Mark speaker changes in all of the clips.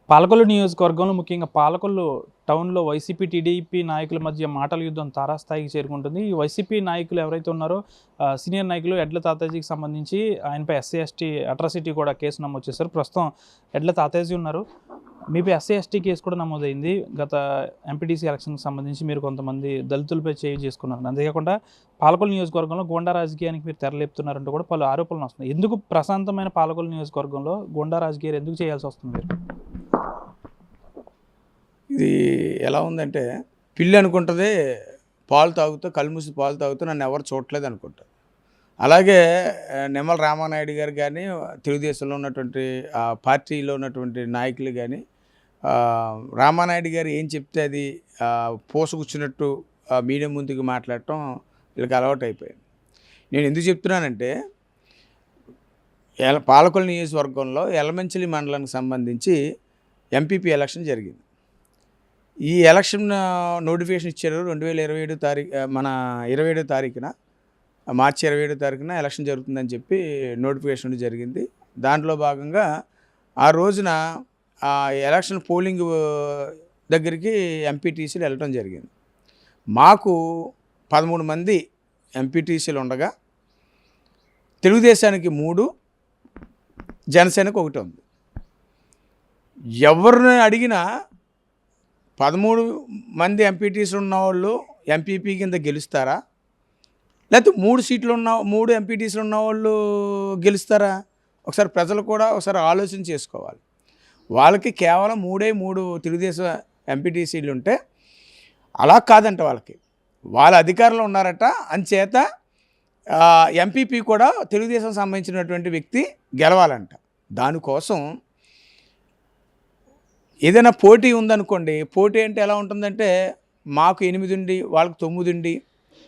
Speaker 1: పాలకొల్లు నియోజకవర్గంలో ముఖ్యంగా పాలకొల్లు టౌన్‌లో వైసీపీ, టీడీపీ నాయకుల మధ్య మాటల యుద్ధం తారాస్థాయికి చేరుకుంటుంది. ఈ వైసీపీ నాయకులు ఎవరైతే ఉన్నారో సీనియర్ నాయకులు యడ్ల తాతాజీకి సంబంధించి ఆయనపై ఎస్సీ, ఎస్టీ అట్రాసిటీ కూడా కేసు నమోదు చేశారు. ప్రస్తుతం యడ్ల తాతాజీ ఉన్నారు. మీపై ఎస్సీ, ఎస్టీ కేసు కూడా నమోదైంది. గత ఎంపీటీసీ ఎలక్షన్‌కి సంబంధించి మీరు కొంతమంది దళితులపై చేయి చేసుకున్నారు. అంతేకాకుండా పాలకొల్లు నియోజకవర్గంలో గూండా రాజకీయానికి మీరు తెరలేపుతున్నారంటూ కూడా పలు ఆరోపణలు వస్తున్నాయి. ఎందుకు ప్రశాంతమైన పాలకొల్లు నియోజకవర్గంలో గూండా రాజకీయాలు ఎందుకు చేయాల్సి వస్తుంది మీరు?
Speaker 2: ఇది ఎలా ఉందంటే పిల్లి అనుకుంటుంది పాలు తాగుతూ కళ్ళు మూసి పాలు తాగుతూ నన్ను ఎవరు చూడట్లేదు అనుకుంటారు. అలాగే నిమ్మల రామానాయుడు గారు కానీ తెలుగుదేశంలో ఉన్నటువంటి పార్టీలో ఉన్నటువంటి నాయకులు కానీ రామానాయుడు గారు ఏం చెప్తే అది పోసుకొచ్చినట్టు మీడియా ముందుకు మాట్లాడటం వీళ్ళకి అలవాటు అయిపోయింది. నేను ఎందుకు చెప్తున్నానంటే పాలకొల్లు నియోజకవర్గంలో ఎలమంచిలి మండలానికి సంబంధించి ఎంపీపీ ఎలక్షన్ జరిగింది. ఈ ఎలక్షన్ నోటిఫికేషన్ ఇచ్చారు 2027 తారీఖు, మన 27వ తారీఖున, మార్చి 27వ తారీఖున ఎలక్షన్ జరుగుతుందని చెప్పి నోటిఫికేషన్ జరిగింది. దాంట్లో భాగంగా ఆ రోజున ఎలక్షన్ పోలింగ్ దగ్గరికి ఎంపీటీసీలు వెళ్ళటం జరిగింది. మాకు 13 మంది ఎంపీటీసీలు ఉండగా తెలుగుదేశానికి 3, జనసేనకు 1 ఉంది. ఎవరిని అడిగినా 13 మంది ఎంపీటీసీలు ఉన్నవాళ్ళు ఎంపీపీ కింద గెలుస్తారా, లేకపోతే 3 సీట్లు ఉన్న 3 ఎంపీటీసీలు ఉన్నవాళ్ళు గెలుస్తారా? ఒకసారి ప్రజలు కూడా ఒకసారి ఆలోచన చేసుకోవాలి. వాళ్ళకి కేవలం 3 తెలుగుదేశం ఎంపీటీసీలు ఉంటే అలా కాదంట, వాళ్ళ అధికారంలో ఉన్నారట. అంచేత ఎంపీపీ కూడా తెలుగుదేశం సంబంధించినటువంటి వ్యక్తి గెలవాలంట. దానికోసం ఏదైనా పోటీ ఉందనుకోండి, పోటీ అంటే ఎలా ఉంటుందంటే మాకు 8 ఉండి వాళ్ళకి 9 ఉండి,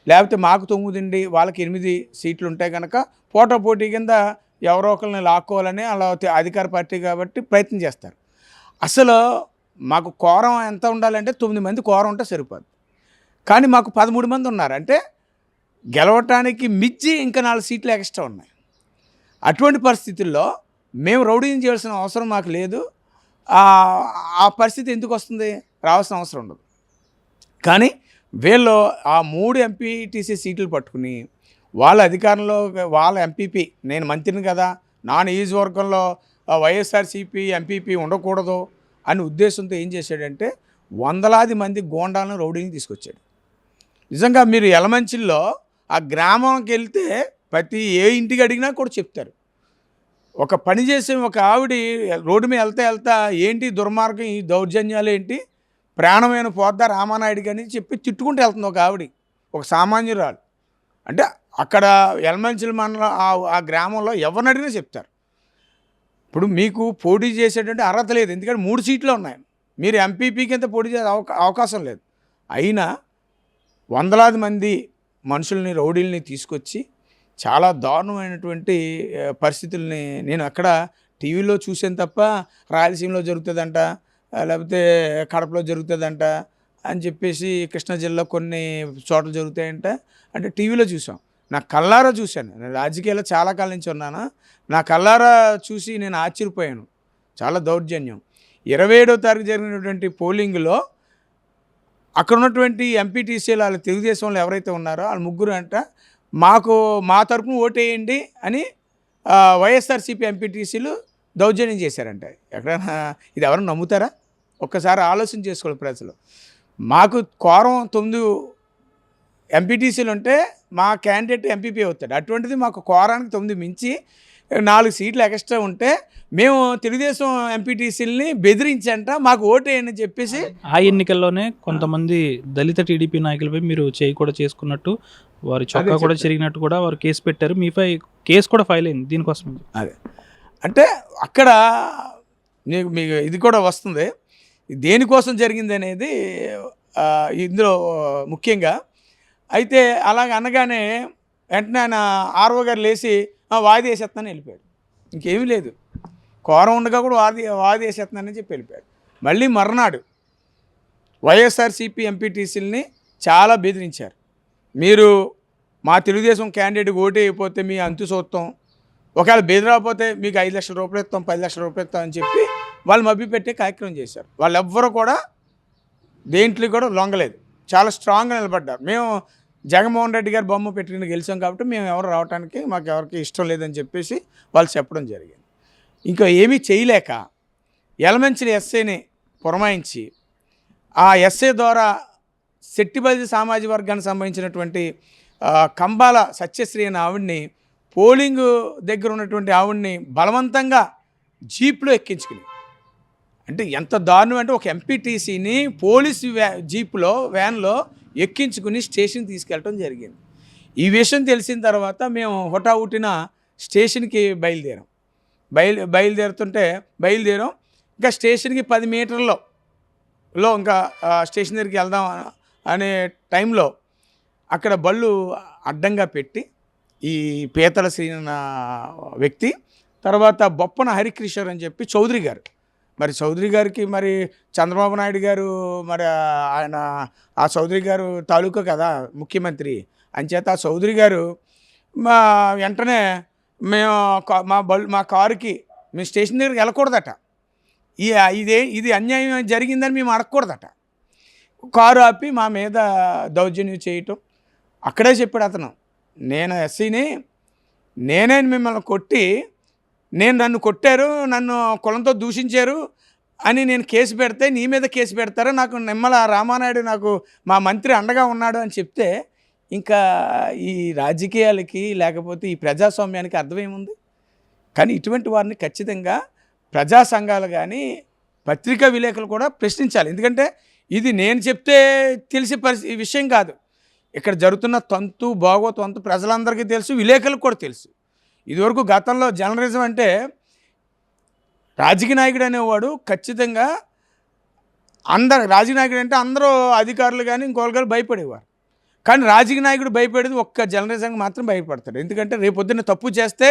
Speaker 2: లేకపోతే మాకు 9 ఉండి వాళ్ళకి 8 సీట్లు ఉంటాయి కనుక పోటీ కింద ఎవరో ఒకరిని లాక్కోవాలని అలా అధికార పార్టీ కాబట్టి ప్రయత్నం చేస్తారు. అసలు మాకు కోరం ఎంత ఉండాలంటే 9 మంది కోరం ఉంటే సరిపోదు. కానీ మాకు 13 మంది ఉన్నారు అంటే గెలవటానికి మించి ఇంకా 4 సీట్లు ఎక్స్ట్రా ఉన్నాయి. అటువంటి పరిస్థితుల్లో మేము రౌడీని చేయాల్సిన అవసరం మాకు లేదు. ఆ పరిస్థితి ఎందుకు వస్తుంది? రావాల్సిన అవసరం ఉండదు. కానీ వీళ్ళు ఆ 3 ఎంపీటీసీ సీట్లు పట్టుకుని వాళ్ళ అధికారంలో వాళ్ళ ఎంపీపీ, నేను మంత్రిని కదా, నా నియోజకవర్గంలో వైఎస్ఆర్సీపీ ఎంపీపీ ఉండకూడదు అనే ఉద్దేశంతో ఏం చేశాడంటే వందలాది మంది గోండాలను రౌడీని తీసుకొచ్చాడు. నిజంగా మీరు ఎలమంచిల్లో ఆ గ్రామంకి వెళ్తే ప్రతి ఏ ఇంటికి అడిగినా కూడా చెప్తారు. ఒక పని చేసే ఒక ఆవిడ రోడ్డు మీద వెళ్తా ఏంటి దుర్మార్గం, ఈ దౌర్జన్యాలు ఏంటి, ప్రాణమైన పోద్దా రామానాయుడు కానీ చెప్పి తిట్టుకుంటూ వెళ్తుంది ఒక ఆవిడ, ఒక సామాన్యురాలు. అంటే అక్కడ ఎలమంచిలి మండలం ఆ గ్రామంలో ఎవరిని అడిగినా చెప్తారు. ఇప్పుడు మీకు పోటీ చేసేటువంటి అర్హత లేదు, ఎందుకంటే 3 సీట్లు ఉన్నాయి. మీరు ఎంపీపీ కింద పోటీ చేసే అవకాశం లేదు. అయినా వందలాది మంది మనుషుల్ని రౌడీల్ని తీసుకొచ్చి చాలా దారుణమైనటువంటి పరిస్థితుల్ని నేను అక్కడ టీవీలో చూసాను తప్ప రాయలసీమలో జరుగుతుందంట, లేకపోతే కడపలో జరుగుతుందంట అని చెప్పేసి కృష్ణా జిల్లా కొన్ని చోట్ల జరుగుతాయంట అంటే టీవీలో చూసాం. నా కళ్ళారా చూశాను. నేను రాజకీయాల్లో చాలా కాలం నుంచి ఉన్నాను. నా కళ్ళారా చూసి నేను ఆశ్చర్యపోయాను. చాలా దౌర్జన్యం. 27వ తారీఖు జరిగినటువంటి పోలింగ్లో అక్కడ ఉన్నటువంటి ఎంపీటీసీలు వాళ్ళ తెలుగుదేశంలో ఎవరైతే ఉన్నారో వాళ్ళ 3 అంట మా తరపున ఓటేయండి అని వైఎస్ఆర్సీపీ ఎంపీటీసీలు దౌర్జన్యం చేశారంట. ఎక్కడైనా ఇది ఎవరైనా నమ్ముతారా? ఒక్కసారి ఆలోచన చేసుకోవాలి ప్రజలు. మాకు కోరం 9 ఎంపీటీసీలు ఉంటే మా క్యాండిడేట్ ఎంపీపీ అవుతాడు. అటువంటిది మాకు కోరానికి 9 మించి 4 సీట్లు ఎక్స్ట్రా ఉంటే మేము తెలుగుదేశం ఎంపీటీసీలని బెదిరించంట మాకు ఓటేయని చెప్పేసి
Speaker 1: ఆ ఎన్నికల్లోనే కొంతమంది దళిత టీడీపీ నాయకులపై మీరు చేయి కూడా చేసుకున్నట్టు, వారి చొక్కా కూడా చెరిగినట్టు కూడా వారు కేసు పెట్టారు. మీపై కేసు కూడా ఫైల్ అయింది దీనికోసం.
Speaker 2: అదే అంటే అక్కడ మీకు ఇది కూడా వస్తుంది దేనికోసం జరిగింది అనేది ఇందులో ముఖ్యంగా. అయితే అలాగ అనగానే వెంటనే ఆయన ఆర్ఓ గారు లేచి వాయిదా వేసేస్తానని వెళ్ళిపోయాడు. ఇంకేమీ లేదు, కోరం ఉండగా కూడా వాయిదా వేసేస్తున్నానని చెప్పి వెళ్ళిపోయాడు. మళ్ళీ మర్నాడు వైఎస్ఆర్సీపీ ఎంపీటీసీలని చాలా బెదిరించారు. మీరు మా తెలుగుదేశం క్యాండిడేట్కి ఓటు అయిపోతే మీ అంతు చూస్తాం, ఒకవేళ బెదిరకపోతే మీకు 5 లక్షల రూపాయలు ఇస్తాం, 10 లక్షల రూపాయలు ఇస్తాం అని చెప్పి వాళ్ళు మభ్యపెట్టే కార్యక్రమం చేశారు. వాళ్ళెవ్వరూ కూడా దేంట్లో కూడా లొంగలేదు, చాలా స్ట్రాంగ్గా నిలబడ్డారు. మేము జగన్మోహన్ రెడ్డి గారు బొమ్మ పెట్టుకుని గెలిచాం కాబట్టి మేము ఎవరు రావడానికి మాకు ఎవరికి ఇష్టం లేదని చెప్పేసి వాళ్ళు చెప్పడం జరిగింది. ఇంకా ఏమీ చేయలేక ఎలమంచిలి ఎస్ఐని పురమాయించి ఆ ఎస్ఐ ద్వారా శెట్టిబల్లి సామాజిక వర్గానికి సంబంధించినటువంటి కంబాల సత్యశ్రీ అనే ఆవిడ్ని, పోలింగ్ దగ్గర ఉన్నటువంటి ఆవిడ్ని బలవంతంగా జీప్లో ఎక్కించుకుని, అంటే ఎంత దారుణం అంటే ఒక ఎంపీటీసీని పోలీసు జీప్లో వ్యాన్లో ఎక్కించుకుని స్టేషన్కి తీసుకెళ్ళటం జరిగింది. ఈ విషయం తెలిసిన తర్వాత మేము హుటాహుటిన స్టేషన్కి బయలుదేరాం. ఇంకా స్టేషన్కి 10 మీటర్లో ఇంకా స్టేషన్ దగ్గరికి వెళ్దాం అనే టైంలో అక్కడ బళ్ళు అడ్డంగా పెట్టి ఈ పీతల శ్రీన వ్యక్తి, తర్వాత బొప్పన హరికిషోర్ అని చెప్పి చౌదరి గారు, మరి చౌదరి గారికి మరి చంద్రబాబు నాయుడు గారు మరి ఆయన ఆ చౌదరి గారు తాలూకా కదా ముఖ్యమంత్రి, అంచేత ఆ చౌదరి గారు మా వెంటనే మేము మా కారుకి మేము స్టేషన్ దగ్గరికి వెళ్ళకూడదట, ఇది అన్యాయం జరిగిందని మేము అడగకూడదట. కారు ఆపి మా మీద దౌర్జన్యం చేయటం. అక్కడే చెప్పాడు అతను, నేను ఎస్సీని, నేనే మిమ్మల్ని కొట్టి, నన్ను కొట్టారు, నన్ను కులంతో దూషించారు అని నేను కేసు పెడితే నీ మీద కేసు పెడతారు, నాకు నిమ్మల రామానాయుడు నాకు మా మంత్రి అండగా ఉన్నాడు అని చెప్తే ఇంకా ఈ రాజకీయాలకి లేకపోతే ఈ ప్రజాస్వామ్యానికి అర్థమేముంది? కానీ ఇటువంటి వారిని ఖచ్చితంగా ప్రజా సంఘాలు కానీ పత్రికా విలేకరులు కూడా ప్రశ్నించాలి. ఎందుకంటే ఇది నేను చెప్తే తెలిసే విషయం కాదు. ఇక్కడ జరుగుతున్న తంతు భాగోతంతు ప్రజలందరికీ తెలుసు, విలేకరులకు కూడా తెలుసు. ఇదివరకు గతంలో జర్నలిజం అంటే రాజకీయ నాయకుడు అనేవాడు ఖచ్చితంగా రాజకీయ నాయకుడు అంటే అందరూ అధికారులు కానీ ఇంకోళ్ళు భయపడేవారు. కానీ రాజకీయ నాయకుడు భయపడేది ఒక్క జర్నలిజంకి మాత్రం భయపడతాడు. ఎందుకంటే రేపొద్దున్న తప్పు చేస్తే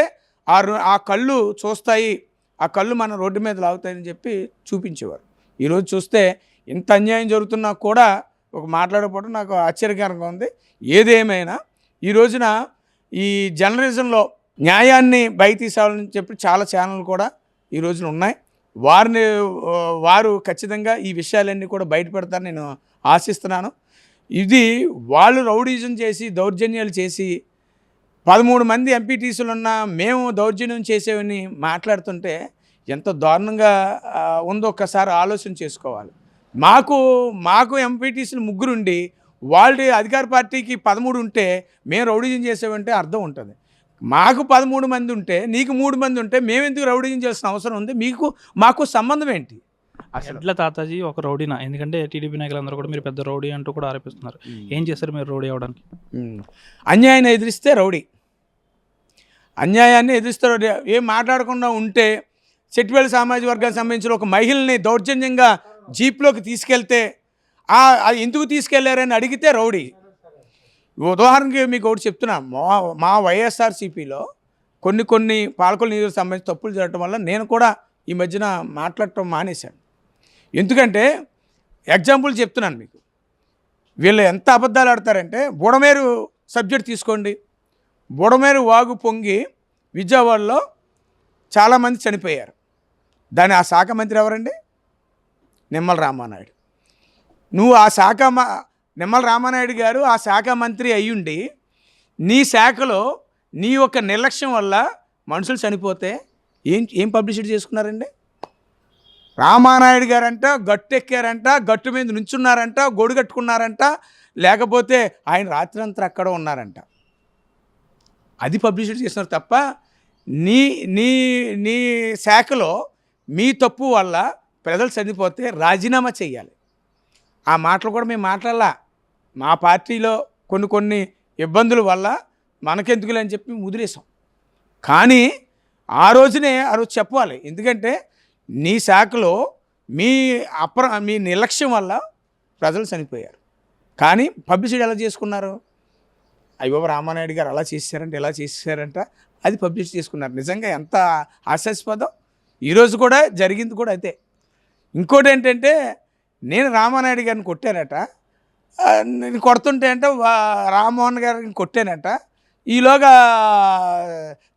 Speaker 2: ఆ కళ్ళు చూస్తాయి, ఆ కళ్ళు మన రోడ్డు మీద లాగుతాయని చెప్పి చూపించేవారు. ఈరోజు చూస్తే ఇంత అన్యాయం జరుగుతున్నా కూడా ఒక మాట్లాడకపోవడం నాకు ఆశ్చర్యకరంగా ఉంది. ఏదేమైనా ఈ రోజున ఈ జర్నలిజంలో న్యాయాన్ని బయట తీసాలని చెప్పి చాలా ఛానళ్ళు కూడా ఈ రోజున ఉన్నాయి. వారు ఖచ్చితంగా ఈ విషయాలన్నీ కూడా బయటపెడతారని నేను ఆశిస్తున్నాను. ఇది వాళ్ళు రౌడీజం చేసి దౌర్జన్యాలు చేసి 13 మంది ఎంపీటీసీలు ఉన్న మేము దౌర్జన్యం చేసేవని మాట్లాడుతుంటే ఎంత దారుణంగా ఉందో ఒక్కసారి ఆలోచన చేసుకోవాలి. మాకు ఎంపీటీసీలు 3 ఉండి వాళ్ళ అధికార పార్టీకి 13 ఉంటే మేము రౌడీజం చేసేవంటే అర్థం ఉంటుంది. మాకు 13 మంది ఉంటే నీకు 3 మంది ఉంటే మేము ఎందుకు రౌడీజం చేయాల్సిన అవసరం ఉంది? మాకు సంబంధం ఏంటి?
Speaker 1: అసలు ఎడ్ల తాతాజీ ఒక రౌడీనా? ఎందుకంటే టీడీపీ నాయకులందరూ కూడా మీరు పెద్ద రౌడీ అంటూ కూడా ఆరోపిస్తున్నారు. ఏం చేస్తారు మీరు రౌడీ అవ్వడానికి?
Speaker 2: అన్యాయాన్ని ఎదిరిస్తే రౌడీ, అన్యాయాన్ని ఎదిరిస్తే రౌడీ. ఏం మాట్లాడకుండా ఉంటే సెట్టిబల్లి సామాజిక వర్గానికి సంబంధించిన ఒక మహిళని దౌర్జన్యంగా జీప్లోకి తీసుకెళ్తే అది ఎందుకు తీసుకెళ్లారని అడిగితే రౌడీ. ఉదాహరణకి మీకు ఒకటి చెప్తున్నా, మా వైఎస్ఆర్సీపీలో కొన్ని పాలకొల్లు నియోజకవర్గానికి సంబంధించి తప్పులు జరగడం వల్ల నేను కూడా ఈ మధ్యన మాట్లాడటం మానేశాను. ఎందుకంటే ఎగ్జాంపుల్ చెప్తున్నాను మీకు, వీళ్ళు ఎంత అబద్ధాలు ఆడతారంటే బుడమేరు సబ్జెక్ట్ తీసుకోండి. బుడమేరు వాగు పొంగి విజయవాడలో చాలామంది చనిపోయారు. ఆ శాఖ మంత్రి ఎవరండి? నిమ్మల రామానాయుడు. నువ్వు నిమ్మల రామానాయుడు గారు ఆ శాఖ మంత్రి అయ్యుండి నీ శాఖలో నీ యొక్క నిర్లక్ష్యం వల్ల మనుషులు చనిపోతే ఏం పబ్లిసిటీ చేసుకున్నారండి? రామానాయుడు గారంట గట్టు ఎక్కారంట, గట్టు మీద నుంచున్నారంట, గొడుగు కట్టుకున్నారంట, లేకపోతే ఆయన రాత్రంతా అక్కడ ఉన్నారంట. అది పబ్లిసిటీ చేస్తున్నారు తప్ప నీ నీ నీ శాఖలో మీ తప్పు వల్ల ప్రజలు చనిపోతే రాజీనామా చేయాలి. ఆ మాటలు కూడా మేము మాట్లాడాల. మా పార్టీలో కొన్ని ఇబ్బందుల వల్ల మనకెందుకులే అని చెప్పి ముదిరేసాం. కానీ ఆ రోజు చెప్పాలి. ఎందుకంటే నీ శాఖలో మీ నిర్లక్ష్యం వల్ల ప్రజలు చనిపోయారు. కానీ పబ్లిసిటీ ఎలా చేసుకున్నారు? అయ్యో రామానాయుడు గారు అలా చేశారంట, ఇలా చేశారంట, అది పబ్లిసిటీ చేసుకున్నారు. నిజంగా ఎంత హాస్యాస్పదం. ఈరోజు కూడా జరిగింది కూడా అయితే. ఇంకోటి ఏంటంటే నేను రామానాయుడు గారిని కొట్టానట, నేను కొడుతుంటే అంటే రామ్మోహన్ గారిని కొట్టానట, ఈలోగా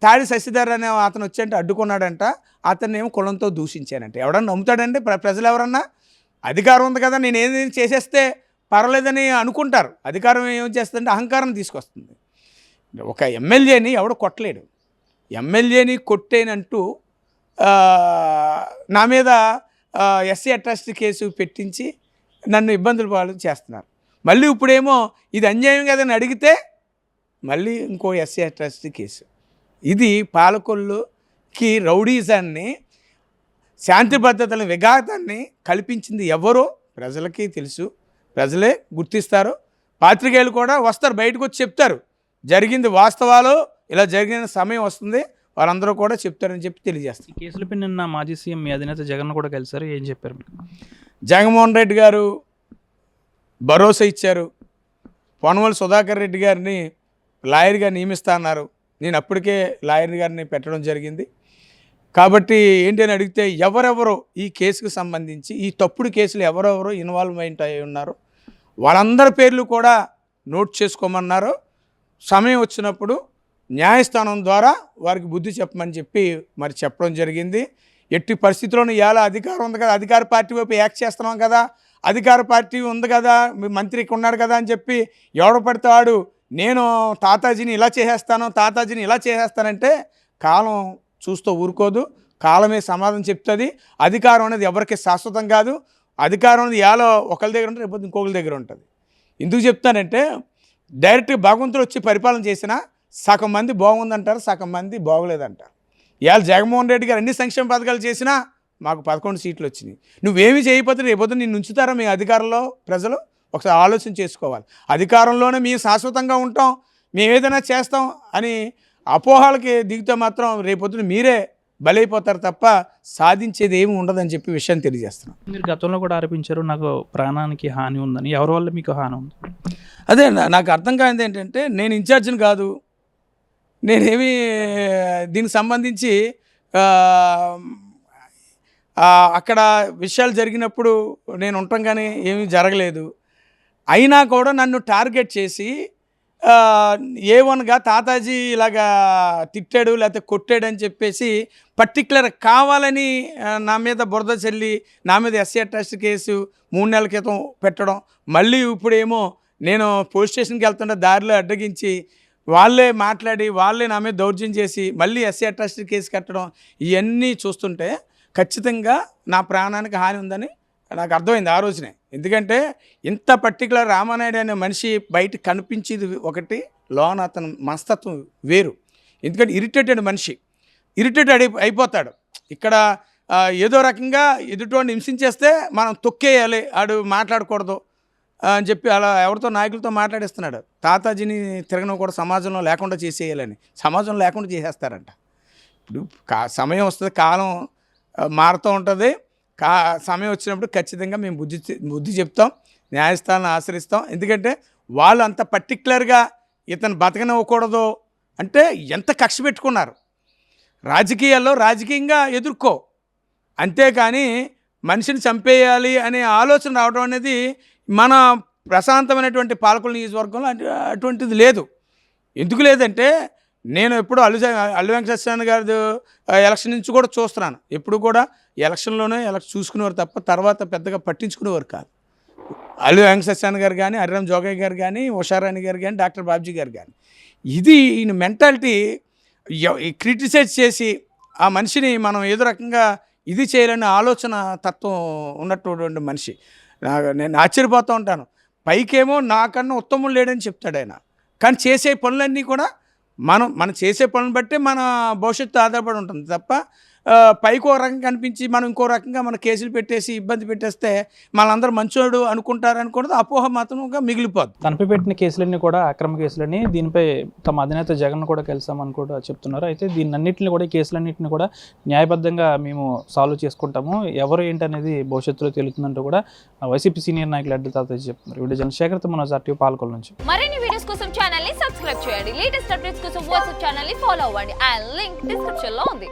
Speaker 2: తాడి శశిధర్ అనే అతను వచ్చి అడ్డుకున్నాడంట. అతన్ని ఏమో కులంతో దూషించానంటే ఎవడన్నా నమ్ముతాడండి? ప్రజలు ఎవరన్నా? అధికారం ఉంది కదా, నేను ఏదైనా చేసేస్తే పర్వాలేదని అనుకుంటారు. అధికారం ఏం చేస్తుందంటే అహంకారం తీసుకొస్తుంది. ఒక ఎమ్మెల్యేని ఎవడు కొట్టలేడు. ఎమ్మెల్యేని కొట్టేనంటూ నా మీద ఎస్సీ అట్రాసిటీ కేసు పెట్టించి నన్ను ఇబ్బందులు పాలు చేస్తున్నారు. మళ్ళీ ఇప్పుడేమో ఇది అన్యాయం కదని అడిగితే మళ్ళీ ఇంకో ఎస్సీ అట్రాసిటీ కేసు. ఇది పాలకొల్లుకి రౌడీజాన్ని, శాంతి భద్రతల విఘాతాన్ని కల్పించింది ఎవరో ప్రజలకి తెలుసు. ప్రజలే గుర్తిస్తారు. పాత్రికేయులు కూడా వస్తారు, బయటకు వచ్చి చెప్తారు జరిగింది వాస్తవాలు, ఇలా జరిగిన సమయం వస్తుంది, వారందరూ కూడా చెప్తారని చెప్పి తెలియజేస్తారు.
Speaker 1: ఈ కేసులపై నిన్న మాజీ సీఎం మీ అధినేత జగన్ కూడా కలిశారు. ఏం చెప్పారు మీకు?
Speaker 2: జగన్మోహన్ రెడ్డి గారు భరోసా ఇచ్చారు. పొనవల్ సుధాకర్ రెడ్డి గారిని లాయర్గా నియమిస్తా అన్నారు. నేను అప్పటికే లాయర్ గారిని పెట్టడం జరిగింది. కాబట్టి ఏంటి అని అడిగితే ఎవరెవరో ఈ కేసుకు సంబంధించి, ఈ తప్పుడు కేసులు ఎవరెవరో ఇన్వాల్వ్మెంట్ అయి ఉన్నారో వాళ్ళందరి పేర్లు కూడా నోట్ చేసుకోమన్నారు. సమయం వచ్చినప్పుడు న్యాయస్థానం ద్వారా వారికి బుద్ధి చెప్పమని చెప్పి మరి చెప్పడం జరిగింది. ఎట్టి పరిస్థితుల్లోనూ ఇవాళ అధికారం ఉంది కదా, అధికార పార్టీ వైపు యాక్ట్ చేస్తున్నాం కదా, అధికార పార్టీ ఉంది కదా, మీ మంత్రికి ఉన్నాడు కదా అని చెప్పి ఎవడ పడితే వాడు నేను తాతాజీని ఇలా చేసేస్తాను, తాతాజీని ఇలా చేసేస్తానంటే కాలం చూస్తూ ఊరుకోదు. కాలమే సమాధానం చెప్తుంది. అధికారం అనేది ఎవరికి శాశ్వతం కాదు. అధికారం అనేది ఇవాళ ఒకరి దగ్గర ఉంటుంది, రేపు ఇంకొకరి దగ్గర ఉంటుంది. ఎందుకు చెప్తానంటే డైరెక్ట్గా భగవంతుడు వచ్చి పరిపాలన చేసినా సగం మంది బాగుందంటారు, సగం మంది బాగోలేదంటారు. ఇవాళ జగన్మోహన్ రెడ్డి గారు అన్ని సంక్షేమ పథకాలు చేసినా మాకు 11 సీట్లు వచ్చినాయి. నువ్వేమి చేయకపోతే రేపొద్దు నిన్ను ఉంచుతారా మీ అధికారంలో? ప్రజలు ఒకసారి ఆలోచన చేసుకోవాలి. అధికారంలోనే మేము శాశ్వతంగా ఉంటాం, మేము ఏదైనా చేస్తాం అని అపోహాలకి దిగితే మాత్రం రేపొద్దున మీరే బలైపోతారు తప్ప సాధించేది ఏమి ఉండదని చెప్పి విషయం తెలియజేస్తున్నాం.
Speaker 1: మీరు గతంలో కూడా ఆరోపించారు నాకు ప్రాణానికి హాని ఉందని. ఎవరి వల్ల మీకు హాని ఉంది?
Speaker 2: అదే నాకు అర్థం కానిది ఏంటంటే నేను ఇన్ఛార్జిని కాదు, నేనేమి దీనికి సంబంధించి అక్కడ విషయాలు జరిగినప్పుడు నేను ఉండటం కానీ ఏమీ జరగలేదు. అయినా కూడా నన్ను టార్గెట్ చేసి A1గా తాతాజీ ఇలాగా తిట్టాడు లేకపోతే కొట్టాడు అని చెప్పేసి పర్టికులర్ కావాలని నా మీద బురద చల్లి నా మీద ఎస్సీ అట్రాసిటీ కేసు 3 నెలల క్రితం పెట్టడం, మళ్ళీ ఇప్పుడేమో నేను పోలీస్ స్టేషన్కి వెళ్తుంటే దారిలో అడ్డగించి వాళ్ళే మాట్లాడి వాళ్ళే నా మీద దౌర్జన్యం చేసి మళ్ళీ ఎస్సీ అట్రాసిటీ కేసు కట్టడం, ఇవన్నీ చూస్తుంటే ఖచ్చితంగా నా ప్రాణానికి హాని ఉందని నాకు అర్థమైంది ఆ రోజునే. ఎందుకంటే ఇంత పర్టికులర్ రామానాయుడు అనే మనిషి బయట కనిపించేది ఒకటి, లోన అతను మనస్తత్వం వేరు. ఎందుకంటే ఇరిటేటెడ్ మనిషి, ఇరిటేటెడ్ అయిపోతాడు. ఇక్కడ ఏదో రకంగా ఎదుటివాడిని హింసించేస్తే మనం తొక్కేయాలి, ఆడు మాట్లాడకూడదు అని చెప్పి అలా ఎవరితో నాయకులతో మాట్లాడిస్తున్నాడు. తాతాజీని తిరగను కూడా సమాజంలో లేకుండా చేసేయాలని, సమాజంలో లేకుండా చేసేస్తారంట. ఇప్పుడు సమయం వస్తుంది, కాలం మారుతూ ఉంటుంది. సమయం వచ్చినప్పుడు ఖచ్చితంగా మేము బుద్ధి చెప్తాం, న్యాయస్థానాన్ని ఆశ్రయిస్తాం. ఎందుకంటే వాళ్ళు అంత పర్టికులర్గా ఇతను బతకనివ్వకూడదు అంటే ఎంత కక్ష పెట్టుకున్నారు. రాజకీయాల్లో రాజకీయంగా ఎదుర్కో, అంతేకాని మనిషిని చంపేయాలి అనే ఆలోచన రావడం అనేది మన ప్రశాంతమైనటువంటి పాలకుల నియోజకవర్గంలో అటువంటిది లేదు. ఎందుకు లేదంటే నేను ఎప్పుడు అల్లు వెంకటేశ్వర గారి ఎలక్షన్ నుంచి కూడా చూస్తున్నాను. ఎప్పుడు కూడా ఎలక్షన్లోనే చూసుకునేవారు తప్ప తర్వాత పెద్దగా పట్టించుకునేవారు కాదు. అల్లు వెంకటేశ్వర గారు కానీ, హరిరామ్ జోగయ్య గారు కానీ, ఉషారాణి గారు కానీ, డాక్టర్ బాబ్జీ గారు కానీ, ఇది ఈయన మెంటాలిటీ క్రిటిసైజ్ చేసి ఆ మనిషిని మనం ఏదో రకంగా ఇది చేయాలనే ఆలోచన తత్వం ఉన్నటువంటి మనిషి. నేను ఆశ్చర్యపోతూ ఉంటాను. పైకేమో నాకన్నా ఉత్తమం లేడని చెప్తాడు ఆయన, కానీ చేసే పనులన్నీ కూడా మనం చేసే పనులు బట్టి మన భవిష్యత్తు ఆధారపడి ఉంటుంది తప్ప పైకి ఒక రకంగా కనిపించి మనం ఇంకో రకంగా మన కేసులు పెట్టేసి ఇబ్బంది పెట్టేస్తే మనందరూ మంచోడు అనుకుంటారనుకున్నది అపోహ మాత్రంగా మిగిలిపోద్ది.
Speaker 1: తనపై పెట్టిన కేసులన్నీ కూడా అక్రమ కేసులని, దీనిపై తమ అధినేత జగన్ కూడా కలిసామని కూడా చెప్తున్నారు. అయితే దీన్నన్నింటిని కూడా, ఈ కేసులన్నింటినీ కూడా న్యాయబద్ధంగా మేము సాల్వ్ చేసుకుంటాము, ఎవరు ఏంటనేది భవిష్యత్తులో తెలుస్తుందంటూ కూడా వైసీపీ సీనియర్ నాయకులు అడ్డు తాత చెప్తున్నారు. వీడియో జనశేఖర్ మనోజార్టీ పాలకొల నుంచి.
Speaker 3: మరిన్ని వీడియోస్ కోసం ఛానల్ ని సబ్స్క్రైబ్ చేయండి. లేటెస్ట్ అప్డేట్స్ కోసం వాట్సాప్ ఛానల్ ని ఫాలో అవ్వండి. ఆ లింక్ డిస్క్రిప్షన్ లో ఉంది.